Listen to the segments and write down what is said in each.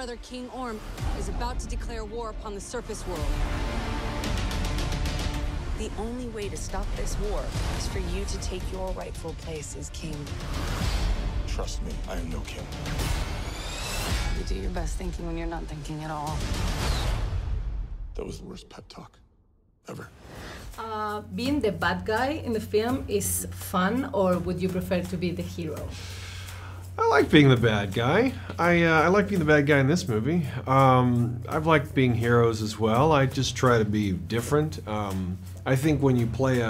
brother King Orm is about to declare war upon the surface world. The only way to stop this war is for you to take your rightful place as king. Trust me, I am no king. You do your best thinking when you're not thinking at all. That was the worst pep talk ever. Being the bad guy in the film is fun, or would you prefer to be the hero? I like being the bad guy. I like being the bad guy in this movie. I've liked being heroes as well. I just try to be different. I think when you play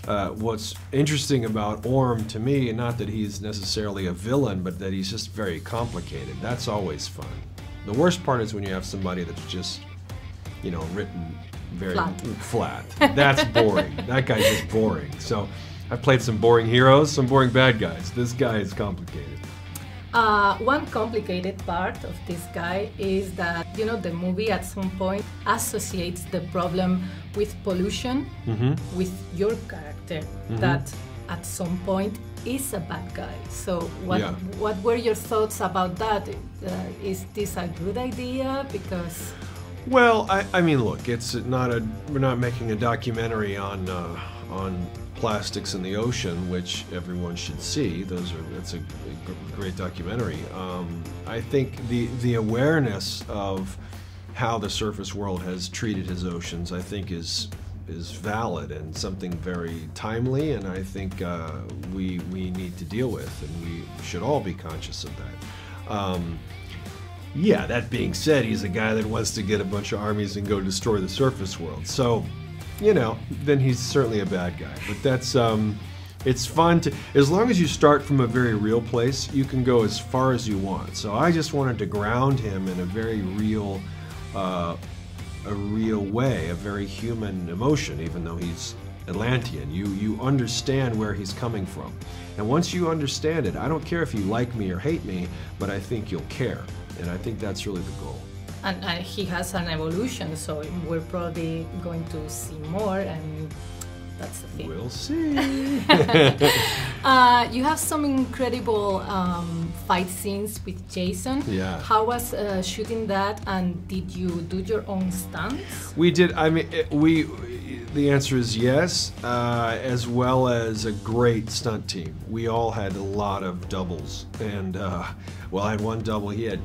what's interesting about Orm to me, not that he's necessarily a villain, but that he's just very complicated. That's always fun. The worst part is when you have somebody that's just, you know, written very flat. That's boring. That guy's just boring. So I've played some boring heroes, some boring bad guys. This guy is complicated. One complicated part of this guy is that, you know, the movie at some point associates the problem with pollution with your character, that at some point is a bad guy. So what were your thoughts about that? Is this a good idea? Because... Well, I mean, look, it's not we're not making a documentary on plastics in the ocean, which everyone should see. That's a great documentary. I think the awareness of how the surface world has treated his oceans, I think, is valid and something very timely, and I think we need to deal with, and we should all be conscious of that. Yeah, that being said, he's a guy that wants to get a bunch of armies and go destroy the surface world. So, you know, then he's certainly a bad guy. But that's, it's fun to, as long as you start from a very real place, you can go as far as you want. So I just wanted to ground him in a very real, way, a very human emotion, even though he's Atlantean. You understand where he's coming from. And once you understand it, I don't care if you like me or hate me, but I think you'll care. And I think that's really the goal. And he has an evolution, so we're probably going to see more, and that's the thing. We'll see. You have some incredible fight scenes with Jason. Yeah. How was shooting that, and did you do your own stunts? We did. I mean, the answer is yes, as well as a great stunt team. We all had a lot of doubles, and well, I had one double. He had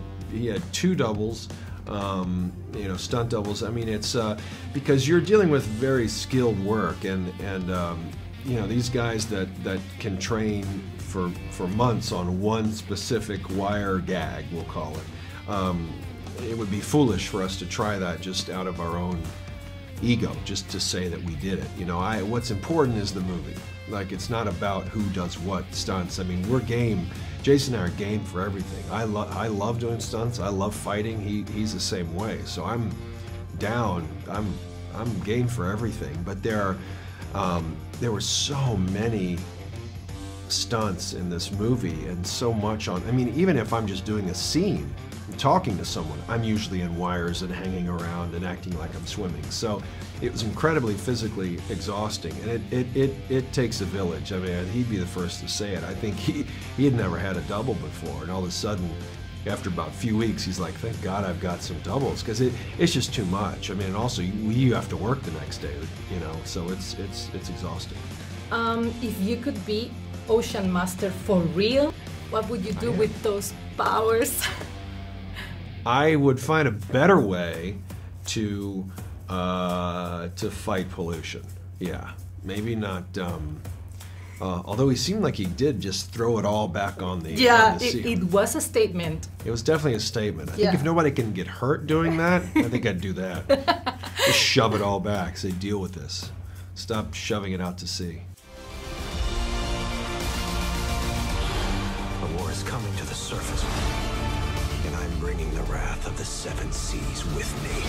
two doubles. You know, stunt doubles. I mean, it's because you're dealing with very skilled work, and you know, these guys that can train for months on one specific wire gag, we'll call it. It would be foolish for us to try that just out of our own ego, just to say that we did it. You know, what's important is the movie. Like, it's not about who does what stunts. I mean, we're game. Jason and I are game for everything. I love doing stunts. I love fighting. He's the same way. So I'm down. I'm game for everything. But there were so many stunts in this movie, and so much on. I mean, even if I'm just doing a scene, talking to someone, I'm usually in wires and hanging around and acting like I'm swimming. So it was incredibly physically exhausting, and it takes a village. I mean, he'd be the first to say it. I think he had never had a double before, and all of a sudden, after about a few weeks, he's like, thank God I've got some doubles, because it's just too much. I mean, and also you have to work the next day, you know, so it's exhausting. If you could be Ocean Master for real, what would you do with those powers? I would find a better way to fight pollution. Yeah, maybe not. Although he seemed like he did just throw it all back on the sea. It was a statement. It was definitely a statement. I think if nobody can get hurt doing that, I think I'd do that. Just shove it all back. Say, deal with this. Stop shoving it out to sea. A war is coming to the surface. And I'm bringing the wrath of the seven seas with me.